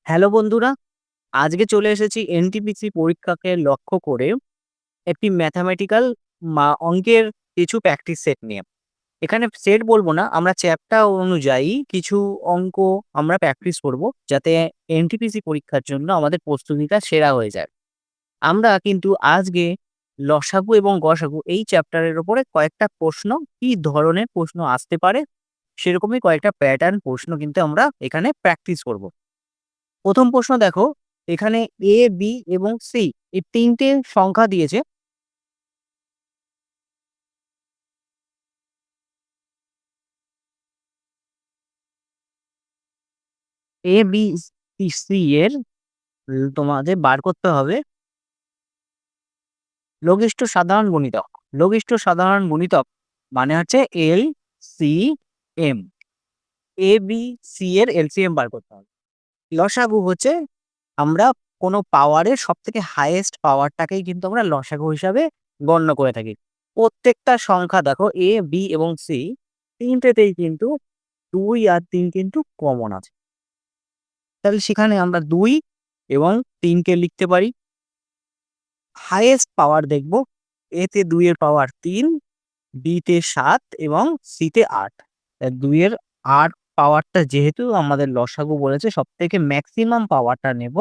Hello বন্ধুরা, আজকে চলে এসেছি এনটিপিসি পরীক্ষাকে লক্ষ্য করে একটি ম্যাথামেটিক্যাল অঙ্কের কিছু প্র্যাকটিস সেট নিয়ে। এখানে সেট বলবো না, আমরা চ্যাপ্টার অনুযায়ী কিছু অঙ্ক আমরা প্র্যাকটিস করব, যাতে এনটিপিসি পরীক্ষার জন্য আমাদের প্রস্তুতিটা সেরা হয়ে যায়। আমরা কিন্তু আজকে লসাগু এবং গসাগু এই চ্যাপ্টারের উপরে কয়েকটা প্রশ্ন, কি ধরনের প্রশ্ন আসতে পারে সেরকমই কয়েকটা প্যাটার্ন প্রশ্ন কিন্তু আমরা এখানে প্র্যাকটিস করব। প্রথম প্রশ্ন দেখো, এখানে এ, বি এবং সি এই ৩ টে সংখ্যা দিয়েছে। এ, বি, সি এর তোমাদের বার করতে হবে লঘিষ্ঠ সাধারণ গুণিতক। লঘিষ্ঠ সাধারণ গুণিতক মানে হচ্ছে LCM। এ, বি, সি এর LCM বার করতে হবে। লসাগু হচ্ছে আমরা কোনো পাওয়ারের সবথেকে হাইয়েস্ট পাওয়ারটাকেই কিন্তু আমরা লসাগু হিসাবে গণ্য করে থাকি। প্রত্যেকটা সংখ্যা দেখো এ, বি এবং সি তিনটেতেই কিন্তু ২ আর ৩ কিন্তু কমন আছে। তাহলে সেখানে আমরা ২ এবং ৩ কে লিখতে পারি। হাইয়েস্ট পাওয়ার দেখব, এ তে ২ এর পাওয়ার ৩, বি তে ৭ এবং সি তে ৮। ২ এর ৮ পাওয়ারটা যেহেতু আমাদের লসাগু বলেছে সবথেকে ম্যাক্সিমাম পাওয়ারটা নেব,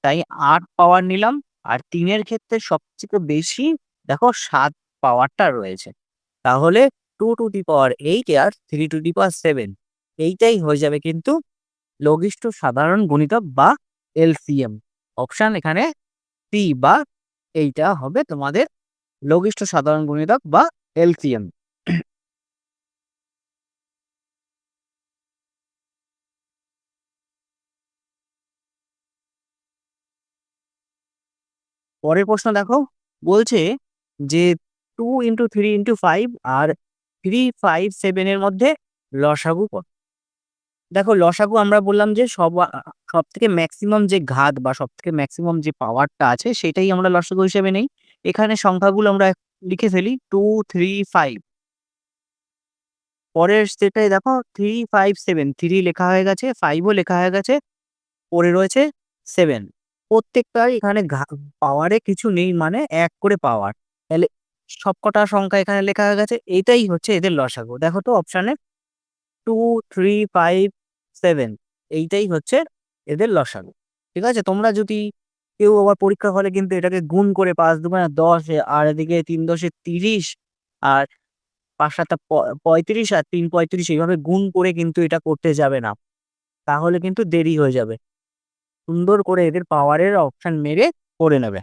তাই ৮ পাওয়ার নিলাম। আর ৩ এর ক্ষেত্রে সবথেকে বেশি দেখো ৭ পাওয়ারটা রয়েছে। তাহলে 2 to the power 8 R 3 to the পাওয়ার 7 এইটাই হয়ে যাবে কিন্তু লঘিষ্ঠ সাধারণ গুণিতক বা এলসিএম। অপশন এখানে সি বা এইটা হবে তোমাদের লঘিষ্ঠ সাধারণ গুণিতক বা এলসিএম। পরের প্রশ্ন দেখো, বলছে যে 2 ইন্টু 3 ইন্টু 5 আর 3, 5, 7 এর মধ্যে লসাগু কত? দেখো লসাগু আমরা বললাম যে সব থেকে ম্যাক্সিমাম যে ঘাত বা সব থেকে ম্যাক্সিমাম যে পাওয়ারটা আছে সেটাই আমরা লসাগু হিসেবে নেই। এখানে সংখ্যাগুলো আমরা লিখে ফেলি 2, 3, 5। পরের সেটাই দেখো 3, 5, 7, 3 লেখা হয়ে গেছে, 5 ও লেখা হয়ে গেছে, পড়ে রয়েছে 7। প্রত্যেকটাই এখানে পাওয়ারে কিছু নেই, মানে ১ করে পাওয়ার। তাহলে সবকটা সংখ্যা এখানে লেখা হয়ে গেছে, এইটাই হচ্ছে এদের লসাগু। দেখো তো অপশানে 2, 3, 5, 7 এইটাই হচ্ছে এদের লসাগু। ঠিক আছে? তোমরা যদি কেউ আবার পরীক্ষার হলে কিন্তু এটাকে গুণ করে ৫ দুগুণে ১০ আর এদিকে ৩ দশে ৩০ আর ৫ সাতে ৩৫ আর ৩ ৩৫ এইভাবে গুণ করে কিন্তু এটা করতে যাবে না। তাহলে কিন্তু দেরি হয়ে যাবে। সুন্দর করে এদের পাওয়ারের অপশন মেরে করে নেবে।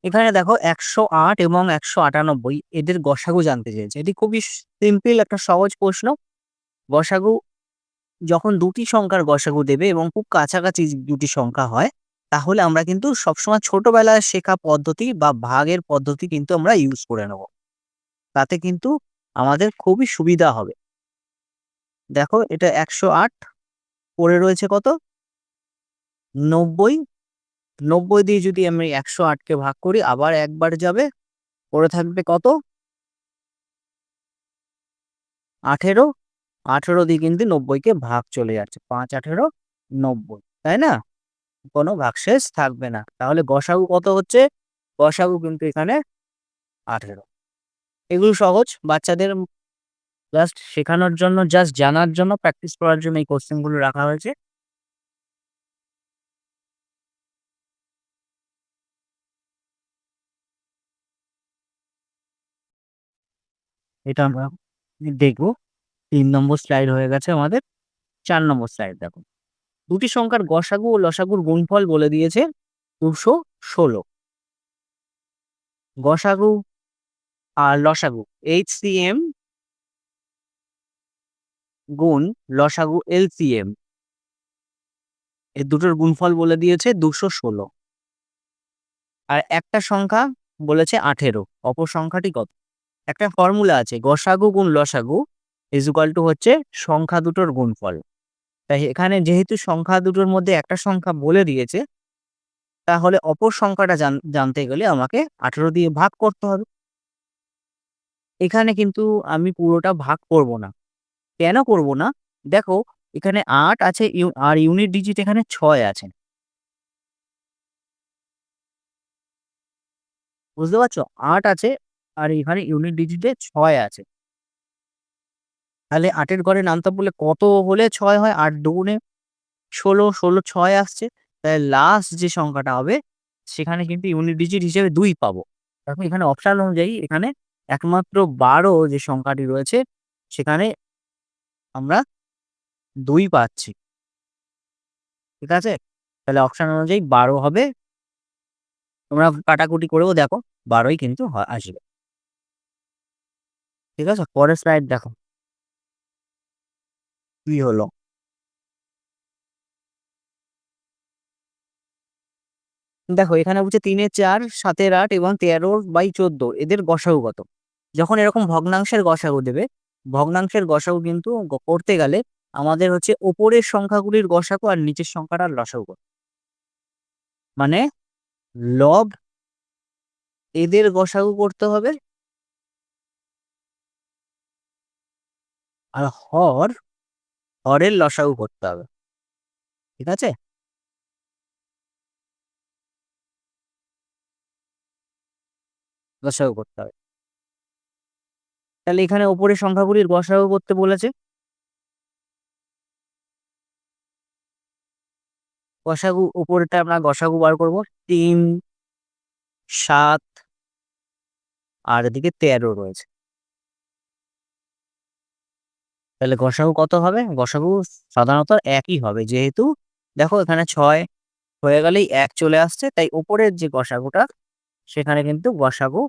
এখানে দেখো ১০৮ এবং ১৯৮ এদের গসাগু জানতে চেয়েছে। এটি খুবই সিম্পল একটা সহজ প্রশ্ন। গসাগু যখন দুটি সংখ্যার গসাগু দেবে এবং খুব কাছাকাছি দুটি সংখ্যা হয়, তাহলে আমরা কিন্তু সবসময় ছোটবেলায় শেখা পদ্ধতি বা ভাগের পদ্ধতি কিন্তু আমরা ইউজ করে নেব। তাতে কিন্তু আমাদের খুবই সুবিধা হবে। দেখো এটা ১০৮ পড়ে রয়েছে কত? ৯০। ৯০ দিয়ে যদি আমি ১০৮ কে ভাগ করি আবার একবার যাবে, পড়ে থাকবে কত? ১৮। ১৮ দিয়ে কিন্তু ৯০ কে ভাগ চলে যাচ্ছে। ৫, ১৮, ৯০, তাই না? কোনো ভাগশেষ থাকবে না। তাহলে গসাগু কত হচ্ছে? গসাগু কিন্তু এখানে ১৮। এগুলো সহজ, বাচ্চাদের জাস্ট শেখানোর জন্য, জাস্ট জানার জন্য, প্র্যাকটিস করার জন্য এই কোয়েশ্চেন গুলো রাখা হয়েছে। এটা আমরা দেখব। ৩ নম্বর স্লাইড হয়ে গেছে আমাদের। ৪ নম্বর স্লাইড দেখো। দুটি সংখ্যার গসাগু ও লসাগুর গুণফল বলে দিয়েছে ২১৬। গসাগু আর লসাগু HCM গুণ লসাগু LCM, এই দুটোর গুণফল বলে দিয়েছে ২১৬। আর একটা সংখ্যা বলেছে ১৮, অপর সংখ্যাটি কত? একটা ফর্মুলা আছে, গসাগু গুণ লসাগু ইজ ইকুয়াল টু হচ্ছে সংখ্যা দুটোর গুণফল। তাই এখানে যেহেতু সংখ্যা দুটোর মধ্যে একটা সংখ্যা বলে দিয়েছে, তাহলে অপর সংখ্যাটা জানতে গেলে আমাকে ১৮ দিয়ে ভাগ করতে হবে। এখানে কিন্তু আমি পুরোটা ভাগ করব না। কেন করব না? দেখো এখানে ৮ আছে আর ইউনিট ডিজিট এখানে ৬ আছে। বুঝতে পারছো? ৮ আছে আর এখানে ইউনিট ডিজিটে ৬ আছে। তাহলে ৮ এর ঘরে নামতাম বললে কত হলে ৬ হয়? ৮ দুগুণে ১৬, ১৬ ৬ আসছে। তাহলে লাস্ট যে সংখ্যাটা হবে সেখানে কিন্তু ইউনিট ডিজিট হিসেবে ২ পাবো। দেখো এখানে অপশন অনুযায়ী এখানে একমাত্র ১২ যে সংখ্যাটি রয়েছে সেখানে আমরা ২ পাচ্ছি। ঠিক আছে? তাহলে অপশন অনুযায়ী ১২ হবে। তোমরা কাটাকুটি করেও দেখো ১২ই কিন্তু আসবে। ঠিক আছে? পরের স্লাইড দেখো। কি হলো? দেখো এখানে বলছে ৩ এর ৪, ৭ এর ৮ এবং ১৩/১৪ এদের গসাগু কত? যখন এরকম ভগ্নাংশের গসাগু দেবে, ভগ্নাংশের গসাগু কিন্তু করতে গেলে আমাদের হচ্ছে উপরের সংখ্যাগুলির গসাগু আর নিচের সংখ্যাটার লসাগু করতে। মানে লব এদের গসাগু করতে হবে আর হরের লসাগু করতে হবে। ঠিক আছে? লসাগু করতে হবে। তাহলে এখানে উপরের সংখ্যাগুলির গসাগু করতে বলেছে। গসাগু উপরেরটা আমরা গসাগু বার করব। ৩, ৭ আর এদিকে ১৩ রয়েছে। তাহলে গসাগু কত হবে? গসাগু সাধারণত একই হবে। যেহেতু দেখো এখানে ৬ হয়ে গেলেই ১ চলে আসছে। তাই উপরের যে গসাগুটা সেখানে কিন্তু গসাগু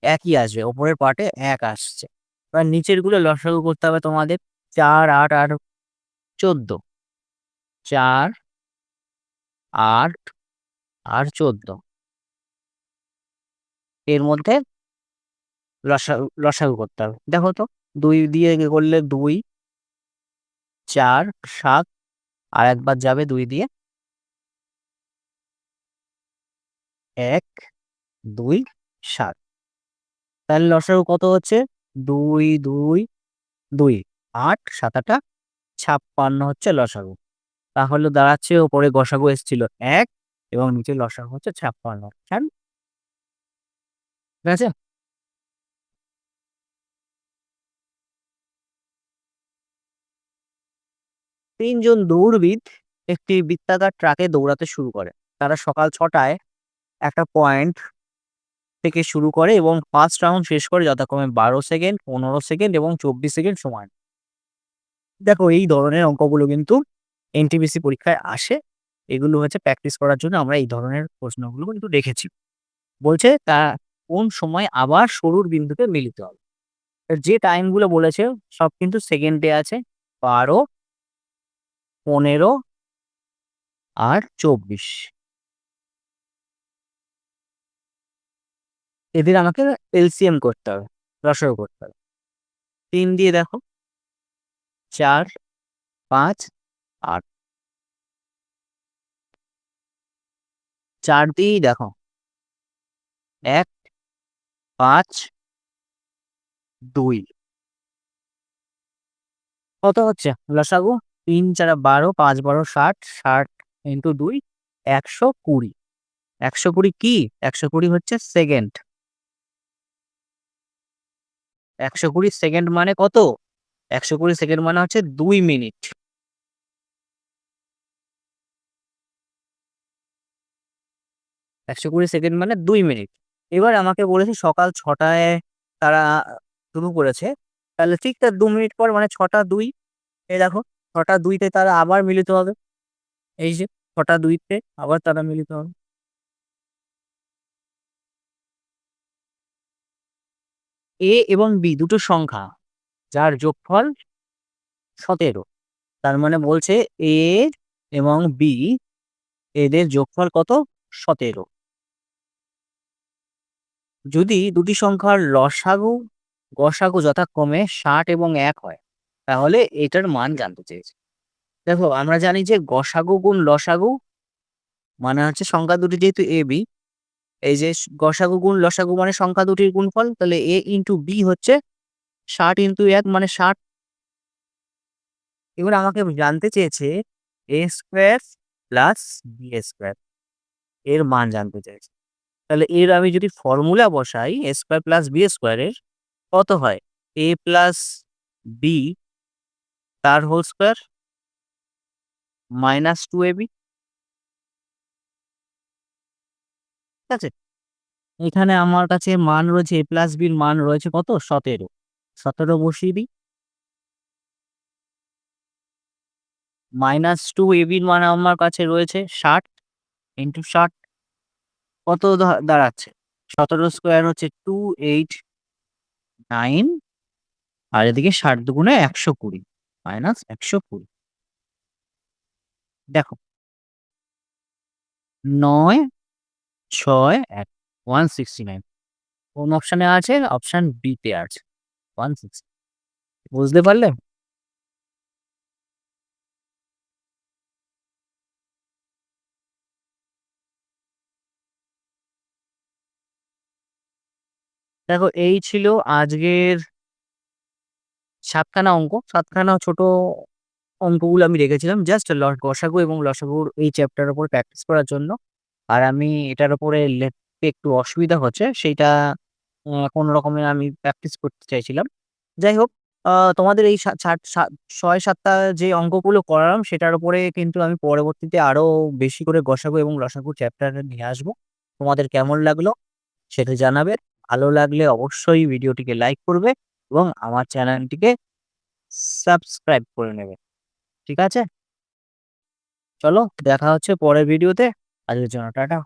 একই আসবে। উপরের পার্টে ১ আসছে। এবার নিচের গুলো লসাগু করতে হবে তোমাদের। ৪, ৮ আর ১৪। ৪, ৮ আর ১৪ এর মধ্যে লসাগু করতে হবে। দেখো তো ২ দিয়ে করলে ২, ৪, ৭ আর একবার যাবে ২ দিয়ে ১, ২, ৭। তাহলে লসাগু কত হচ্ছে? ২, ২, ২, ৮, ৭ ৮ ৫৬ হচ্ছে লসাগু। তাহলে দাঁড়াচ্ছে ওপরে গসাগু এসেছিল ১ এবং নিচে লসাগু হচ্ছে ৫৬। ঠিক আছে? ৩ জন দৌড়বিদ একটি বৃত্তাকার ট্র্যাকে দৌড়াতে শুরু করে। তারা সকাল ৬ টায় একটা পয়েন্ট থেকে শুরু করে এবং ফার্স্ট রাউন্ড শেষ করে যথাক্রমে ১২ সেকেন্ড, ১৫ সেকেন্ড এবং ২৪ সেকেন্ড সময়। দেখো এই ধরনের অঙ্কগুলো কিন্তু এনটিপিসি পরীক্ষায় আসে। এগুলো হচ্ছে প্র্যাকটিস করার জন্য আমরা এই ধরনের প্রশ্নগুলো কিন্তু রেখেছি। বলছে তা কোন সময় আবার শুরুর বিন্দুতে মিলিত হবে। যে টাইমগুলো বলেছে সব কিন্তু সেকেন্ডে আছে। ১২, ১৫ আর ২৪। এদের আমাকে এলসিএম করতে হবে, লসাগু করতে হবে। ৩ দিয়ে দেখো ৪, ৫, ৮। ৪ দিয়েই দেখো ১, ৫, ২। কত হচ্ছে লসাগু? ৩ ৪ ১২, ৫ ১২ ৬০, ৬০ ইন্টু ২ ১২০। ১২০ কি? ১২০ হচ্ছে সেকেন্ড। ১২০ সেকেন্ড মানে কত? ১২০ সেকেন্ড মানে হচ্ছে ২ মিনিট। ১২০ সেকেন্ড মানে ২ মিনিট। এবার আমাকে বলেছে সকাল ৬ টায় তারা শুরু করেছে। তাহলে ঠিক তার ২ মিনিট পর মানে ৬টা ২। এই দেখো ৬টা ২ তে তারা আবার মিলিত হবে। এই যে ৬টা ২ তে আবার তারা মিলিত হবে। A এবং B দুটো সংখ্যা যার যোগফল ১৭। তার মানে বলছে A এবং B এদের যোগফল কত? ১৭। যদি দুটি সংখ্যার লসাগু, গসাগু যথাক্রমে ৬০ এবং ১ হয়, তাহলে এটার মান জানতে চেয়েছে। দেখো আমরা জানি যে গসাগু গুণ লসাগু মানে হচ্ছে সংখ্যা দুটি যেহেতু AB, এই যে গসাগু গুণ লসাগু মানে সংখ্যা দুটির গুণফল, তাহলে a ইন্টু বি হচ্ছে 60 ইন্টু 1 মানে 60। এবার আমাকে জানতে চেয়েছে a square plus b square এর মান জানতে চাইছে। তাহলে এর আমি যদি ফর্মুলা বসাই a স্কোয়ার প্লাস বি স্কোয়ারের কত হয়? a প্লাস বি তার হোল স্কোয়ার মাইনাস 2ab, ঠিক আছে? এখানে আমার কাছে মান রয়েছে a প্লাস বির মান রয়েছে কত? 17। 17 বসিয়ে দিই। মাইনাস 2ab র মান আমার কাছে রয়েছে 60 ইন্টু 60 কত দাঁড়াচ্ছে? 17 স্কোয়ার হচ্ছে 289 আর এদিকে 60 দুগুণে 120 মাইনাস 120। দেখো 9 6 1 169 কোন অপশনে আছে? অপশন বি তে আছে 160। বুঝতে পারলে? দেখো এই ছিল আজকের 7 খানা অঙ্ক। 7 খানা ছোট অঙ্কগুলো আমি রেখেছিলাম জাস্ট গসাগু এবং লসাগুর এই চ্যাপ্টারের উপর প্র্যাকটিস করার জন্য। আর আমি এটার উপরে লিখতে একটু অসুবিধা হচ্ছে সেইটা কোন রকমের আমি প্র্যাকটিস করতে চাইছিলাম। যাই হোক, তোমাদের এই 6-7 টা যে অঙ্কগুলো করালাম সেটার উপরে কিন্তু আমি পরবর্তীতে আরো বেশি করে গসাগু এবং লসাগু চ্যাপ্টার নিয়ে আসবো। তোমাদের কেমন লাগলো সেটা জানাবে। ভালো লাগলে অবশ্যই ভিডিওটিকে লাইক করবে এবং আমার চ্যানেলটিকে সাবস্ক্রাইব করে নেবে। ঠিক আছে? চলো দেখা হচ্ছে পরের ভিডিওতে। আজকের জন্য টাটা।